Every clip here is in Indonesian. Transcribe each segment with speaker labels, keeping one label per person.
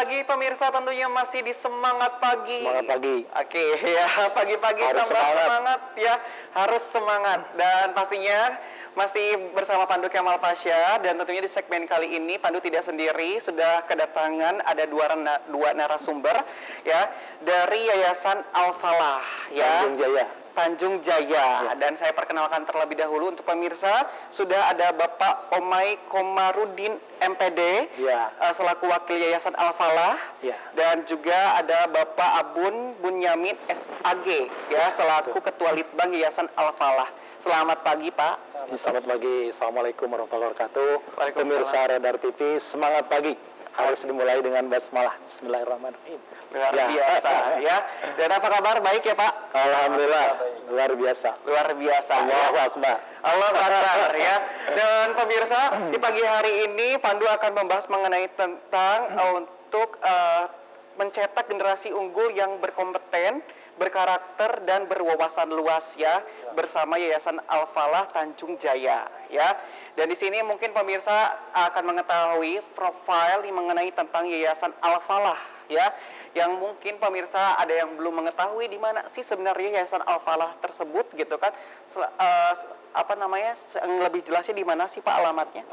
Speaker 1: pagi pemirsa, tentunya masih di Semangat Pagi.
Speaker 2: Semangat pagi.
Speaker 1: Oke, ya pagi-pagi
Speaker 2: Harus
Speaker 1: tambah
Speaker 2: semangat.
Speaker 1: semangat ya, harus semangat. Dan pastinya masih bersama Pandu Kemal Pasha, dan tentunya di segmen kali ini Pandu tidak sendiri, sudah kedatangan ada dua narasumber ya dari Yayasan Al-Falah ya.
Speaker 2: Tanjung Jaya.
Speaker 1: Tanjung Jaya. Dan saya perkenalkan terlebih dahulu untuk pemirsa, sudah ada Bapak Omai Komarudin MPD selaku wakil Yayasan Al-Falah, dan juga ada Bapak Abun Bunyamin SAG ya selaku ketua Litbang Yayasan Al-Falah. Selamat pagi Pak.
Speaker 2: Selamat pagi. Assalamualaikum warahmatullahi wabarakatuh. Pemirsa Radar TV, semangat pagi. Harus dimulai dengan basmalah. Bismillahirrahmanirrahim.
Speaker 1: Luar biasa ya. Dan apa kabar? Baik ya Pak?
Speaker 2: Alhamdulillah. Luar biasa.
Speaker 1: Luar biasa.
Speaker 2: Allahu Akbar.
Speaker 1: Allahu Akbar ya. Dan pemirsa, di pagi hari ini Pandu akan membahas mengenai tentang untuk mencetak generasi unggul yang berkompeten, berkarakter dan berwawasan luas ya, bersama Yayasan Al-Falah Tanjung Jaya ya. Dan di sini mungkin pemirsa akan mengetahui profil mengenai tentang Yayasan Al-Falah ya, yang mungkin pemirsa ada yang belum mengetahui di mana sih sebenarnya Yayasan Al-Falah tersebut gitu kan. Apa namanya, yang lebih jelasnya di mana sih Pak alamatnya?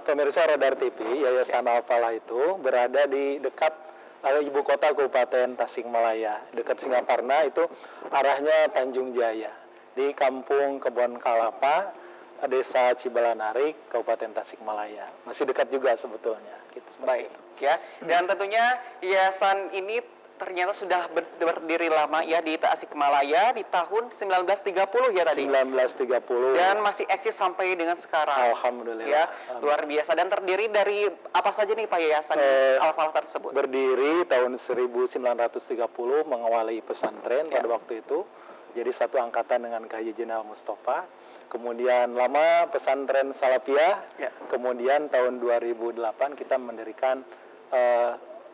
Speaker 2: Pemirsa Radar TV, Yayasan Al-Falah itu berada di dekat ibu kota Kabupaten Tasikmalaya, dekat Singaparna, itu arahnya Tanjung Jaya, di Kampung Kebon Kalapa, Desa Cibalanarik, Kabupaten Tasikmalaya. Masih dekat juga sebetulnya. Gitu,
Speaker 1: baik ya. Dan tentunya yayasan ini ternyata sudah berdiri lama ya di Tasikmalaya di tahun 1930 ya tadi.
Speaker 2: 1930.
Speaker 1: Dan masih eksis sampai dengan sekarang.
Speaker 2: Alhamdulillah.
Speaker 1: Ya, luar biasa. Dan terdiri dari apa saja nih Pak Yayasan Al-Falah tersebut?
Speaker 2: Berdiri tahun 1930 mengawali pesantren pada waktu itu. Jadi satu angkatan dengan K.H. Jenderal Mustafa. Kemudian lama pesantren Salafiyah. Kemudian tahun 2008 kita mendirikan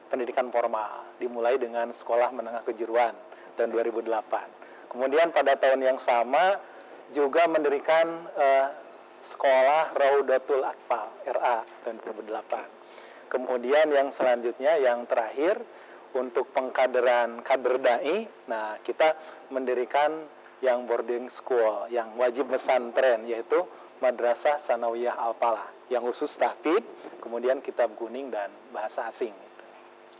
Speaker 2: pendidikan formal, dimulai dengan sekolah menengah kejuruan tahun 2008. Kemudian pada tahun yang sama juga mendirikan sekolah Raudatul Atfal RA tahun 2008. Kemudian yang selanjutnya yang terakhir untuk pengkaderan kader dai, nah kita mendirikan yang boarding school, yang wajib pesantren, yaitu Madrasah Sanawiyah Al-Falah, yang khusus tahfidz, kemudian kitab kuning dan bahasa asing.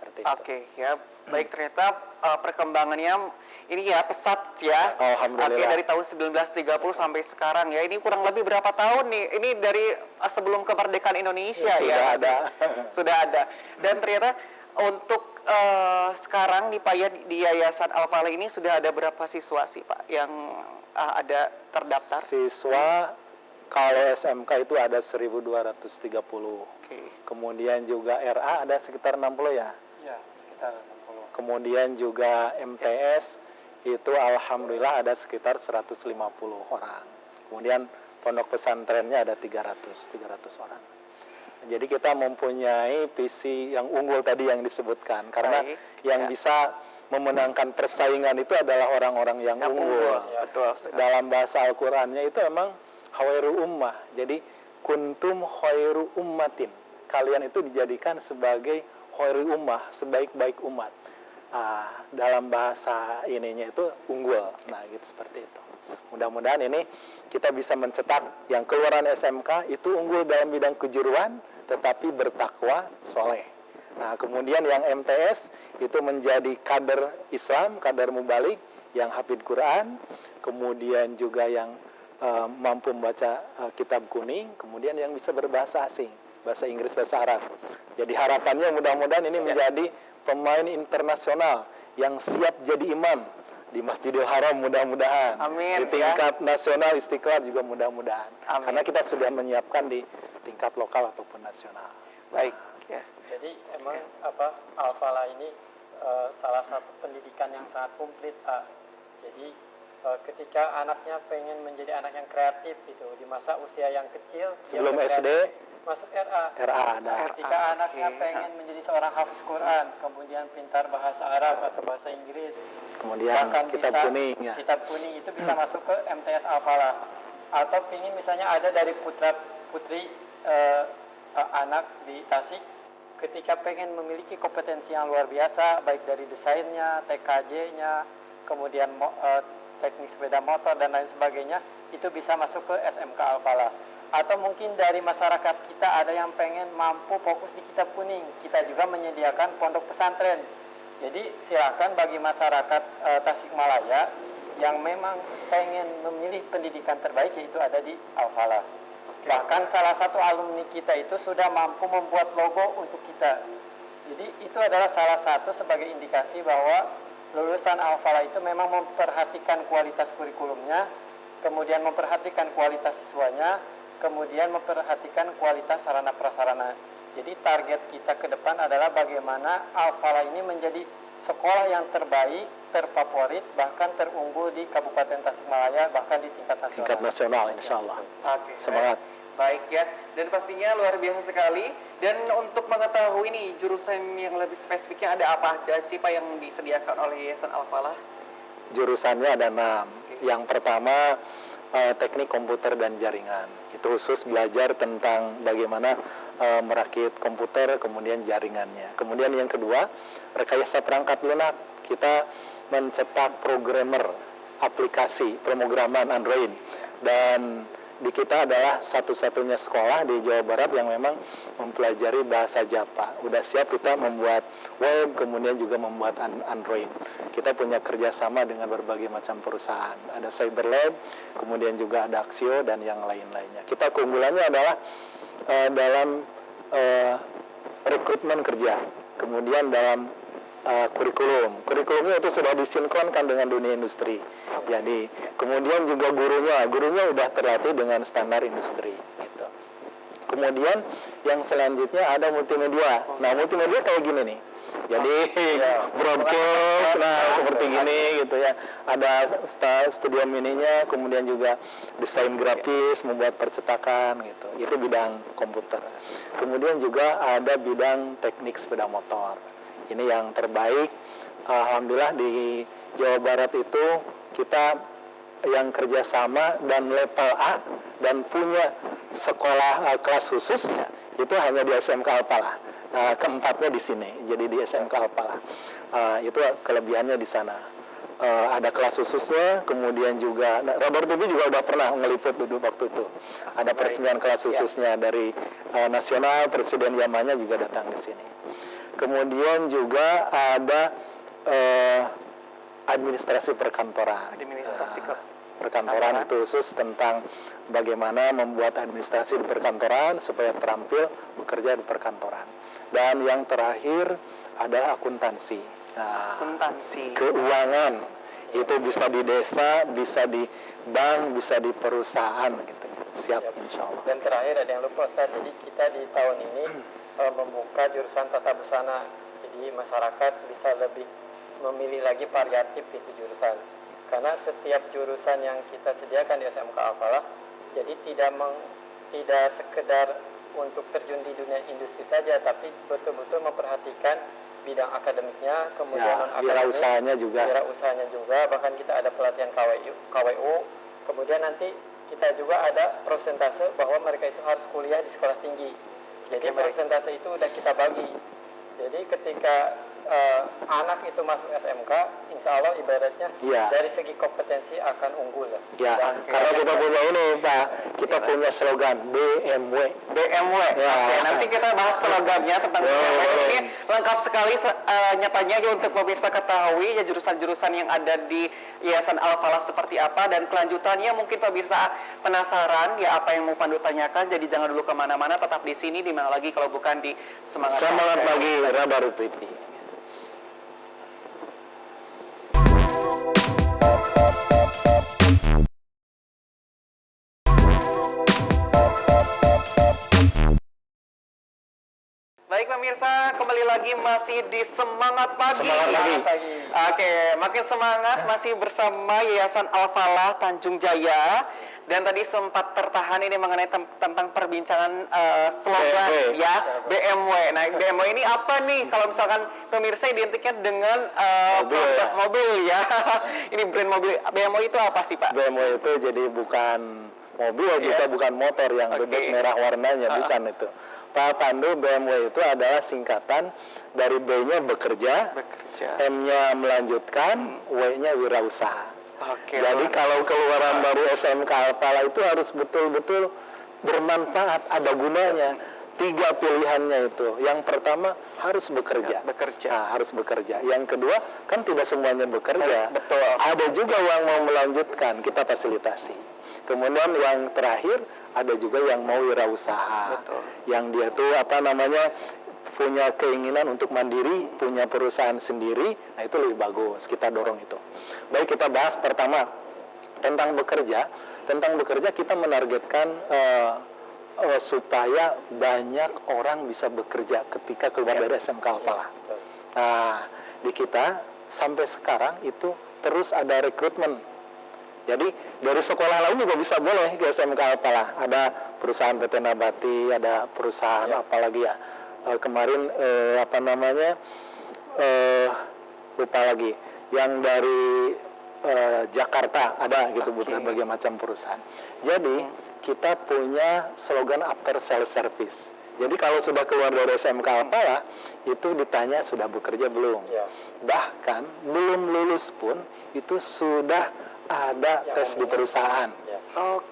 Speaker 1: Oke, ya baik, ternyata perkembangannya ini ya pesat ya.
Speaker 2: Alhamdulillah.
Speaker 1: Oke, dari tahun 1930 sampai sekarang ya, ini kurang lebih berapa tahun nih? Ini dari sebelum kemerdekaan Indonesia ya. Sudah ada. Dan ternyata untuk sekarang nih Pak ya, di Yayasan Al-Falah ini sudah ada berapa siswa sih Pak yang ada terdaftar?
Speaker 2: Siswa kalau SMK itu ada 1.230. Kemudian juga RA ada sekitar 60 ya?
Speaker 3: Ya, sekitar 60.
Speaker 2: Kemudian juga MTS itu alhamdulillah ada sekitar 150 orang. Kemudian pondok pesantrennya ada 300 orang. Jadi kita mempunyai visi yang unggul tadi yang disebutkan, karena yang bisa memenangkan persaingan itu adalah orang-orang yang unggul. Dalam bahasa Al-Qur'annya itu emang khairu ummah. Jadi kuntum khairu ummatin. Kalian itu dijadikan sebagai khairu ummah, sebaik-baik umat. Dalam bahasa ininya itu unggul. Nah, gitu seperti itu. Mudah-mudahan ini kita bisa mencetak yang keluaran SMK itu unggul dalam bidang kejuruan, tetapi bertakwa soleh. Nah, kemudian yang MTS itu menjadi kader Islam, kader mubalik, yang hafidz Quran, kemudian juga yang mampu membaca kitab kuning, kemudian yang bisa berbahasa asing, bahasa Inggris, bahasa Arab. Jadi harapannya mudah-mudahan ini menjadi pemain internasional yang siap jadi imam di Masjidil Haram, mudah-mudahan.
Speaker 1: Amin.
Speaker 2: Di tingkat nasional Istiqlal juga mudah-mudahan. Karena kita sudah menyiapkan di tingkat lokal ataupun nasional.
Speaker 1: Baik.
Speaker 3: Jadi emang Al-Falah ini salah satu pendidikan yang sangat komplit, Pak. Jadi ketika anaknya pengen menjadi anak yang kreatif itu di masa usia yang kecil,
Speaker 2: sebelum SD
Speaker 3: masuk RA. Ketika anaknya pengen menjadi seorang hafiz Quran, kemudian pintar bahasa Arab atau bahasa Inggris,
Speaker 2: kemudian
Speaker 3: bahkan
Speaker 2: kitab kuning ya.
Speaker 3: Kitab kuning itu bisa masuk ke MTS Al-Falah. Atau pingin misalnya ada dari putra putri anak di Tasik ketika pengen memiliki kompetensi yang luar biasa, baik dari desainnya, TKJ-nya, kemudian teknik sepeda motor dan lain sebagainya, itu bisa masuk ke SMK Al-Falah. Atau mungkin dari masyarakat kita ada yang pengen mampu fokus di kitab kuning, kita juga menyediakan pondok pesantren. Jadi silakan bagi masyarakat Tasikmalaya yang memang pengen memilih pendidikan terbaik, yaitu ada di Al-Falah. Bahkan salah satu alumni kita itu sudah mampu membuat logo untuk kita. Jadi itu adalah salah satu sebagai indikasi bahwa lulusan Al-Falah itu memang memperhatikan kualitas kurikulumnya, kemudian memperhatikan kualitas siswanya, kemudian memperhatikan kualitas sarana prasarana. Jadi target kita ke depan adalah bagaimana Al-Falah ini menjadi sekolah yang terbaik, terfavorit, bahkan terunggul di Kabupaten Tasikmalaya, bahkan di tingkat nasional.
Speaker 2: Tingkat nasional, insya Allah.
Speaker 1: Oke,
Speaker 2: Semangat.
Speaker 1: Baik ya, dan pastinya luar biasa sekali. Dan untuk mengetahui nih jurusan yang lebih spesifiknya ada apa aja sih Pak yang disediakan oleh Yayasan Al-Falah?
Speaker 2: Jurusannya ada 6. Yang pertama teknik komputer dan jaringan. Itu khusus belajar tentang bagaimana merakit komputer, kemudian jaringannya. Kemudian yang kedua, rekayasa perangkat lunak. Kita mencetak programmer aplikasi pemrograman Android, dan di kita adalah satu-satunya sekolah di Jawa Barat yang memang mempelajari bahasa Java. Udah siap kita membuat web, kemudian juga membuat Android. Kita punya kerjasama dengan berbagai macam perusahaan. Ada Cyberlab, kemudian juga ada Axio, dan yang lain-lainnya. Kita keunggulannya adalah dalam rekrutmen kerja, kemudian dalam kurikulumnya itu sudah disinkronkan dengan dunia industri. Jadi kemudian juga gurunya udah terlatih dengan standar industri gitu. Kemudian yang selanjutnya ada multimedia. Nah, multimedia kayak gini nih. Jadi broadcast, seperti gini gitu ya. Ada studio mininya, kemudian juga desain grafis, membuat percetakan gitu. Itu bidang komputer. Kemudian juga ada bidang teknik sepeda motor. Ini yang terbaik. Alhamdulillah di Jawa Barat itu kita yang kerjasama dan level A dan punya sekolah kelas khusus itu hanya di SMK Al-Falah. Keempatnya di sini, jadi di SMK Al-Falah. Itu kelebihannya di sana. Ada kelas khususnya, kemudian juga Radar TV juga udah pernah ngeliput dulu waktu itu. Ada peresmian kelas khususnya dari nasional, Presiden Yamanya juga datang di sini. Kemudian juga ada administrasi perkantoran. Perkantoran itu khusus tentang bagaimana membuat administrasi di perkantoran supaya terampil bekerja di perkantoran. Dan yang terakhir ada akuntansi.
Speaker 1: Akuntansi.
Speaker 2: Keuangan. Itu bisa di desa, bisa di bank, bisa di perusahaan gitu. Siap insya Allah.
Speaker 3: Dan terakhir ada yang lupa Ustaz, jadi kita di tahun ini membuka jurusan tata busana. Jadi masyarakat bisa lebih memilih lagi variatif itu jurusan. Karena setiap jurusan yang kita sediakan di SMK Al-Falah, jadi tidak sekedar untuk terjun di dunia industri saja, tapi betul-betul memperhatikan bidang akademiknya, kemudian non-akademik, wirausahanya juga, bahkan kita ada pelatihan KWU, kemudian nanti kita juga ada prosentase bahwa mereka itu harus kuliah di sekolah tinggi. Jadi persentase itu udah kita bagi. Jadi ketika anak itu masuk SMK, insya Allah ibaratnya dari segi kompetensi akan unggul ya.
Speaker 2: Karena kita punya ini Pak, kita punya slogan BMW.
Speaker 1: Oke, nanti kita bahas slogannya tentang ini lengkap sekali nyatanya ya untuk pemirsa ketahui ya jurusan-jurusan yang ada di Yayasan Al-Falah seperti apa, dan kelanjutannya mungkin pemirsa penasaran ya apa yang mau Pandu tanyakan. Jadi jangan dulu kemana-mana, tetap di sini, di mana lagi kalau bukan di Semangat
Speaker 2: Pagi Radar TV.
Speaker 1: Baik pemirsa, kembali lagi masih di Semangat Pagi.
Speaker 2: Semangat Pagi.
Speaker 1: Oke, makin semangat masih bersama Yayasan Al-Falah Tanjung Jaya. Dan tadi sempat tertahan ini mengenai tentang perbincangan slogan ya BMW. Nah, BMW ini apa nih? Kalau misalkan pemirsa identiknya dengan produk mobil ya. Ini brand mobil BMW itu apa sih Pak?
Speaker 2: BMW itu jadi bukan mobil, kita bukan motor yang bebek merah warnanya, bukan itu. Pak Pandu, BMW itu adalah singkatan dari B-nya bekerja, M-nya melanjutkan, W-nya wirausaha.
Speaker 1: Oke.
Speaker 2: Jadi kalau keluaran dari SMK Alfala itu harus betul-betul bermanfaat, ada gunanya. 3 pilihannya itu. Yang pertama harus bekerja. Nah, harus bekerja. Yang kedua kan tidak semuanya bekerja.
Speaker 1: Betul.
Speaker 2: Ada juga yang mau melanjutkan, kita fasilitasi. Kemudian yang terakhir ada juga yang mau wirausaha.
Speaker 1: Betul.
Speaker 2: Yang dia tuh punya keinginan untuk mandiri, punya perusahaan sendiri. Nah, itu lebih bagus. Kita dorong itu. Baik, kita bahas pertama tentang bekerja. Tentang bekerja kita menargetkan supaya banyak orang bisa bekerja ketika keluar dari SMK Alfala. Nah, di kita sampai sekarang itu terus ada rekrutmen. Jadi dari sekolah lain juga bisa boleh ke SMK Alfala. Ada perusahaan PT Nabati, ada perusahaan apalagi ya. Kemarin lupa lagi. Yang dari Jakarta ada gitu, berbagai macam perusahaan. Jadi kita punya slogan after sales service. Jadi kalau sudah keluar dari SMK Alfala, itu ditanya sudah bekerja belum. Bahkan belum lulus pun itu sudah ada tes di perusahaan.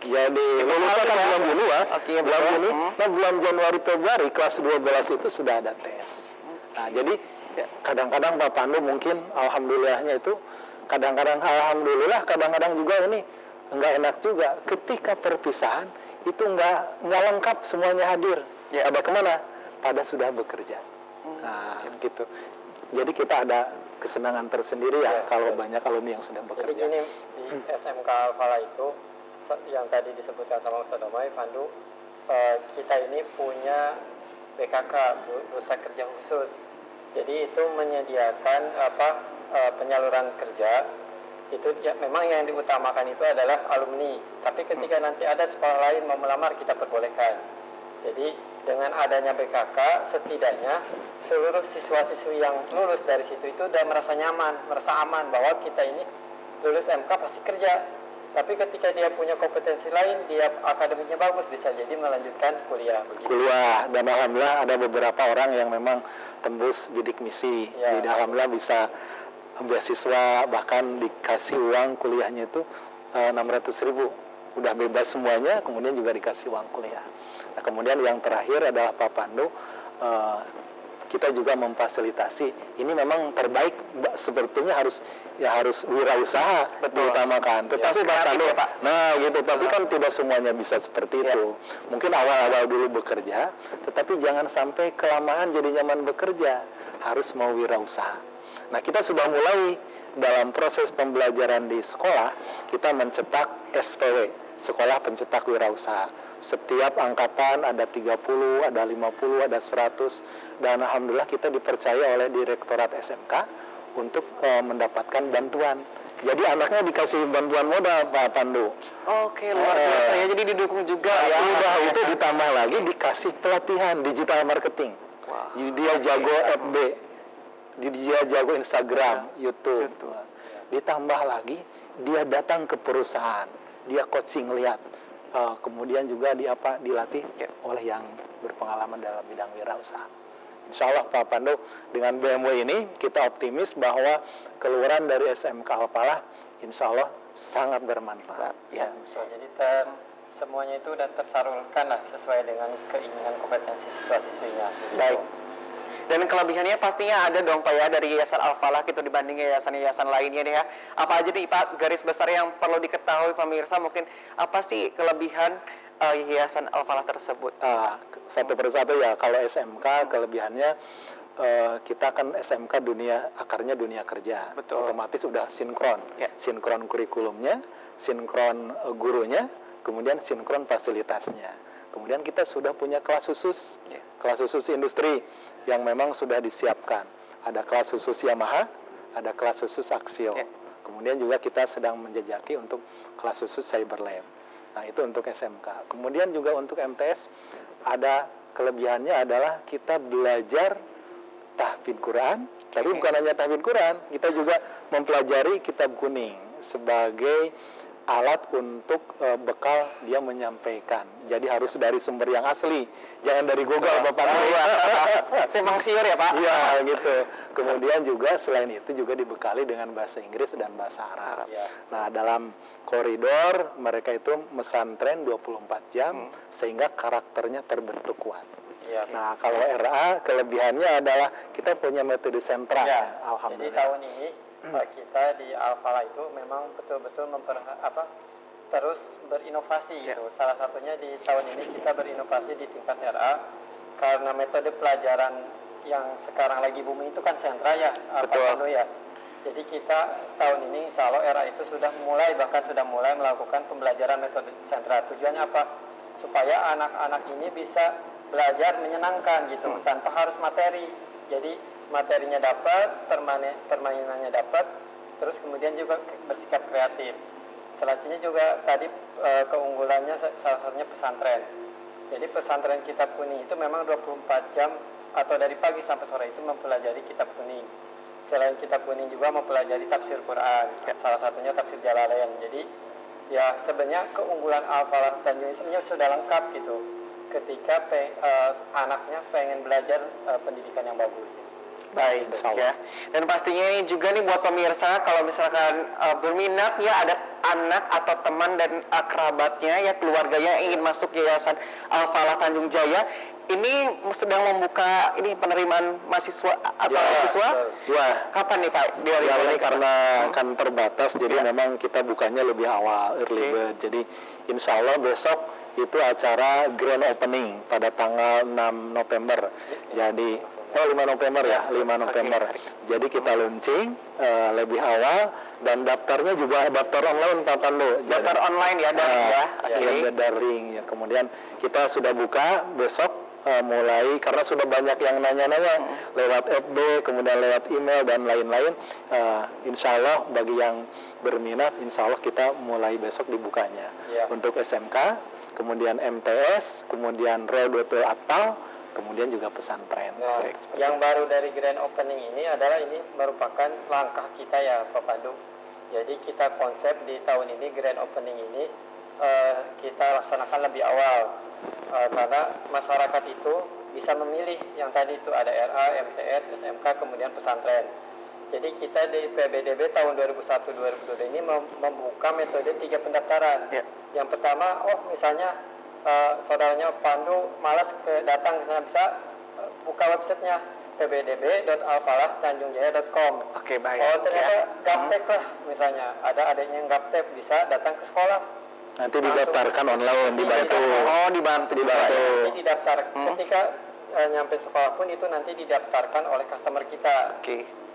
Speaker 2: Jadi lulusnya kan bulan Juni ya. Bulan Juni. Nah, bulan Januari Februari kelas 12 itu sudah ada tes. Nah, jadi kadang-kadang Pak Pandu mungkin alhamdulillahnya itu alhamdulillah kadang-kadang juga ini enggak enak juga ketika perpisahan itu enggak lengkap semuanya hadir. Pada kemana? Pada sudah bekerja. Nah, gitu. Jadi kita ada kesenangan tersendiri kalau banyak alumni yang sudah bekerja.
Speaker 3: Jadi gini, di SMK Alfala itu yang tadi disebutkan sama Ustadz Omay, Pandu, kita ini punya BKK, Bursa Kerja Khusus. Jadi itu menyediakan penyaluran kerja. Itu ya, memang yang diutamakan itu adalah alumni. Tapi ketika nanti ada sekolah lain mau melamar, kita perbolehkan. Jadi dengan adanya BKK, setidaknya seluruh siswa-siswi yang lulus dari situ itu udah merasa nyaman, merasa aman bahwa kita ini lulus MK pasti kerja. Tapi ketika dia punya kompetensi lain, dia akademiknya bagus, bisa jadi melanjutkan kuliah.
Speaker 2: Kuliah, dan alhamdulillah ada beberapa orang yang memang tembus bidik misi. Jadi alhamdulillah bisa beasiswa, bahkan dikasih uang kuliahnya itu 600.000, udah bebas semuanya, kemudian juga dikasih uang kuliah. Nah, kemudian yang terakhir adalah Pak Pandu, kita juga memfasilitasi. Ini memang terbaik, sepertinya harus wirausaha diutamakan. Tetapi Pak Pandu, nah gitu. Tapi kan tidak semuanya bisa seperti itu. Mungkin awal-awal dulu bekerja, tetapi jangan sampai kelamaan jadi nyaman bekerja. Harus mau wirausaha. Nah, kita sudah mulai dalam proses pembelajaran di sekolah, kita mencetak SPW, Sekolah Pencetak Wirausaha. Setiap angkatan ada 30, ada 50, ada 100, dan alhamdulillah kita dipercaya oleh Direktorat SMK untuk mendapatkan bantuan. Jadi anaknya dikasih bantuan modal, Pak Pandu.
Speaker 1: Oke, luar biasa ya. Jadi didukung juga ya.
Speaker 2: Udah itu ditambah lagi dikasih pelatihan digital marketing. Jadi dia jago FB. Dia jago Instagram, YouTube. Ditambah lagi dia datang ke perusahaan, dia coaching lihat, kemudian juga dilatih oleh yang berpengalaman dalam bidang wirausaha. Insya Allah Pak Pandu, dengan BMW ini kita optimis bahwa keluaran dari SMK Alfala insya Allah sangat bermanfaat.
Speaker 3: Jadi semuanya itu sudah tersalurkan lah sesuai dengan keinginan kompetensi siswa-siswinya.
Speaker 1: Baik. Dan kelebihannya pastinya ada dong Pak ya dari Yayasan Alfala gitu dibanding yayasan-yayasan lainnya deh ya. Apa aja nih Pak garis besar yang perlu diketahui pemirsa, mungkin apa sih kelebihan Yayasan Alfala tersebut?
Speaker 2: Satu persatu ya, kalau SMK kelebihannya kita kan SMK akarnya dunia kerja.
Speaker 1: Betul.
Speaker 2: Otomatis udah sinkron. Sinkron kurikulumnya, sinkron gurunya, kemudian sinkron fasilitasnya. Kemudian kita sudah punya kelas khusus. Kelas khusus industri yang memang sudah disiapkan. Ada kelas khusus Yamaha, ada kelas khusus Axio. Kemudian juga kita sedang menjejaki untuk kelas khusus Cyberlab. Nah, itu untuk SMK. Kemudian juga untuk MTS ada kelebihannya adalah kita belajar tahfidz Quran. Tapi bukan hanya tahfidz Quran, kita juga mempelajari kitab kuning sebagai alat untuk bekal dia menyampaikan. Jadi harus dari sumber yang asli, jangan dari Google Bapak.
Speaker 1: Simpang siur ya Pak?
Speaker 2: Iya gitu. Kemudian juga selain itu juga dibekali dengan bahasa Inggris dan bahasa Arab.
Speaker 3: Ya.
Speaker 2: Nah, dalam koridor mereka itu mesantren 24 jam sehingga karakternya terbentuk kuat.
Speaker 3: Ya.
Speaker 2: Nah, kalau RA kelebihannya adalah kita punya metode sentra.
Speaker 3: Ya. Jadi
Speaker 2: Alhamdulillah.
Speaker 3: tahun ini kita di Al-Falah itu memang betul-betul terus berinovasi gitu. Salah satunya di tahun ini kita berinovasi di tingkat RA karena metode pelajaran yang sekarang lagi booming itu kan sentra ya, Pak Pandu ya. Jadi kita tahun ini insya Allah RA itu sudah mulai melakukan pembelajaran metode sentra. Tujuannya apa? Supaya anak-anak ini bisa belajar menyenangkan gitu, tanpa harus materi. Jadi materinya dapat, permainannya dapat, terus kemudian juga bersikap kreatif. Selanjutnya juga tadi keunggulannya salah satunya pesantren. Jadi pesantren Kitab Kuning itu memang 24 jam atau dari pagi sampai sore itu mempelajari Kitab Kuning. Selain Kitab Kuning juga mempelajari tafsir Quran, salah satunya tafsir Jalalain. Jadi ya sebenarnya keunggulan Al-Falah Tanjung sebenarnya sudah lengkap gitu. Ketika anaknya pengen belajar pendidikan yang bagus.
Speaker 1: Baik, ya. Dan pastinya ini juga nih buat pemirsa, kalau misalkan berminat ya ada anak atau teman dan kerabatnya ya keluarganya yang ingin masuk Yayasan Al-Falah Tanjung Jaya, ini sedang membuka ini penerimaan mahasiswa atau siswa. Kapan nih Pak?
Speaker 2: Ini karena kan terbatas, jadi memang kita bukanya lebih awal, early bird. Jadi insya Allah besok itu acara grand opening pada tanggal 6 November. Jadi 5 November ya, 5 November. Jadi kita launching lebih awal dan daftarnya juga daftar online Pak Pandu.
Speaker 1: Daftar online ya,
Speaker 2: daring ya. Kemudian kita sudah buka besok mulai karena sudah banyak yang nanya-nanya lewat FB, kemudian lewat email dan lain-lain. Insya Allah bagi yang berminat, insya Allah kita mulai besok dibukanya untuk SMK, kemudian MTS, kemudian Rodotul Atfal, kemudian juga pesantren.
Speaker 3: Nah, yang baru dari grand opening ini adalah ini merupakan langkah kita ya Pak Pandu. Jadi kita konsep di tahun ini grand opening ini kita laksanakan lebih awal karena masyarakat itu bisa memilih yang tadi itu ada RA, MTS, SMK, kemudian pesantren. Jadi kita di PBDB tahun 2001-2022 ini membuka metode 3 pendaftaran. Yang pertama, misalnya saudaranya Pandu malas datang ke sana, bisa buka websitenya pbdb.alfalahtanjungjaya.com.
Speaker 1: Oke, baik.
Speaker 3: Ternyata gaptek lah misalnya, ada adiknya yang gaptek bisa datang ke sekolah.
Speaker 2: Nanti didaftarkan online, dibantu.
Speaker 1: Dibantu.
Speaker 3: Nanti didaftar. Ketika nyampe sekolah pun itu nanti didaftarkan oleh customer kita.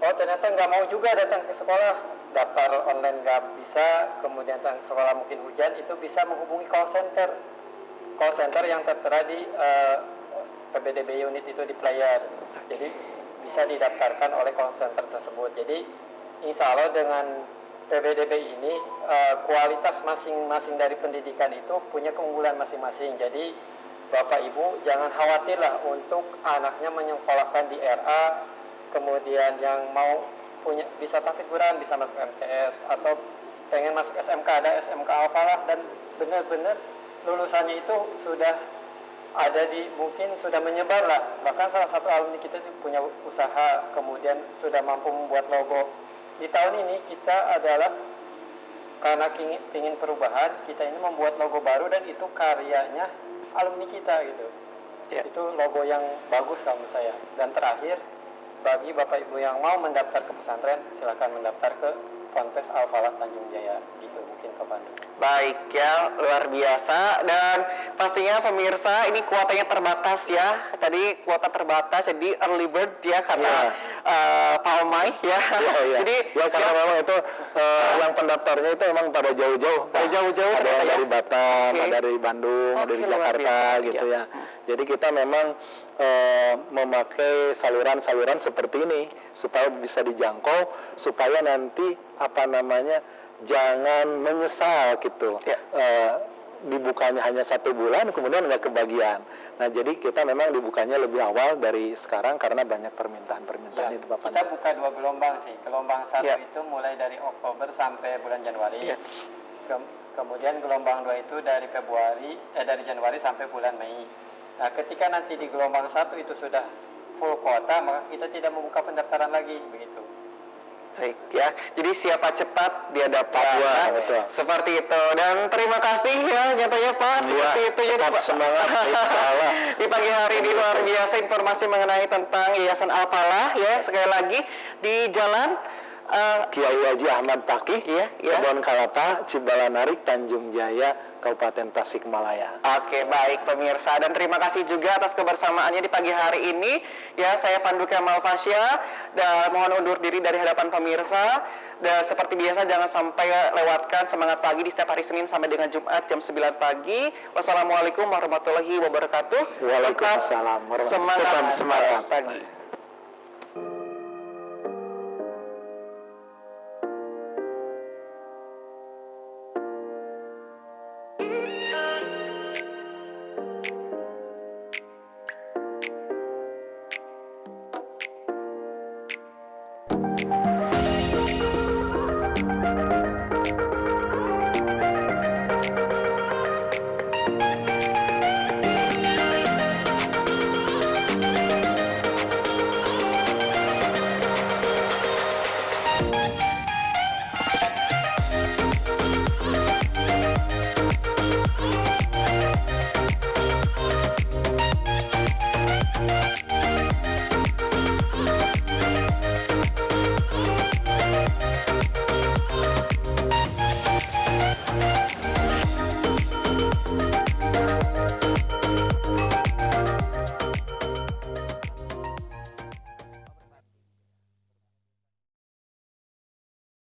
Speaker 3: Ternyata nggak mau juga datang ke sekolah, daftar online nggak bisa, kemudian datang ke sekolah mungkin hujan, itu bisa menghubungi call center yang tertera di PBDB unit itu di player. Jadi bisa didaftarkan oleh call center tersebut. Jadi insya Allah dengan PBDB ini kualitas masing-masing dari pendidikan itu punya keunggulan masing-masing. Jadi Bapak Ibu jangan khawatirlah untuk anaknya menyekolahkan di RA, kemudian yang mau bisa tahfidz Quran, bisa masuk MTS, atau pengen masuk SMK, ada SMK Al-Falah, dan benar-benar lulusannya itu sudah ada mungkin sudah menyebar lah. Bahkan salah satu alumni kita itu punya usaha, kemudian sudah mampu membuat logo. Di tahun ini kita adalah karena ingin perubahan, kita ini membuat logo baru dan itu karyanya alumni kita gitu. Itu logo yang bagus kalau menurut saya. Dan terakhir, bagi Bapak Ibu yang mau mendaftar ke pesantren, silakan mendaftar ke Ponpes Al-Falah Tanjung Jaya. Gitu mungkin Pak Pandu.
Speaker 1: Baik ya, luar biasa. Dan pastinya pemirsa ini kuotanya terbatas ya. Tadi kuota terbatas, jadi early bird ya karena Pak Omai ya. Jadi
Speaker 2: karena memang itu yang pendaftarnya itu memang pada jauh-jauh.
Speaker 1: Jauh-jauh
Speaker 2: ada yang dari Batam, ada dari Bandung, ada dari Jakarta gitu ya. Jadi kita memang memakai saluran-saluran seperti ini supaya bisa dijangkau, supaya nanti jangan menyesal gitu. Dibukanya hanya 1 bulan kemudian nggak kebagian. Nah jadi kita memang dibukanya lebih awal dari sekarang karena banyak permintaan itu Pak Pandu.
Speaker 3: Kita buka 2 gelombang sih. Gelombang 1 itu mulai dari Oktober sampai bulan Januari. Kemudian gelombang 2 itu dari dari Januari sampai bulan Mei. Nah, ketika nanti di gelombang 1 itu sudah full kuota, maka kita tidak membuka pendaftaran lagi, begitu.
Speaker 1: Baik ya, jadi siapa cepat dia dapat.
Speaker 2: Wah, betul.
Speaker 1: Seperti itu. Dan terima kasih ya nyatanya Pak. Seperti itu ya
Speaker 2: tetap
Speaker 1: Pak.
Speaker 2: semangat, insyaallah.
Speaker 1: Di pagi hari ini luar biasa informasi mengenai tentang Yayasan Al-Falah ya. Sekali lagi di Jalan
Speaker 2: Kiai Haji Ahmad Fakih,
Speaker 1: Iya, iya.
Speaker 2: Kebon Kalapa, Cibalanarik, Tanjung Jaya, Kabupaten Tasikmalaya.
Speaker 1: Oke, baik pemirsa, dan terima kasih juga atas kebersamaannya di pagi hari ini. Ya, saya Pandu Kemal Fasya dan mohon undur diri dari hadapan pemirsa. Dan seperti biasa jangan sampai lewatkan semangat pagi di setiap hari Senin sampai dengan Jumat jam 9 pagi. Wassalamualaikum warahmatullahi wabarakatuh.
Speaker 2: Waalaikumsalam warahmatullahi wabarakatuh.
Speaker 1: Semangat
Speaker 2: Tetap semangat
Speaker 1: pagi.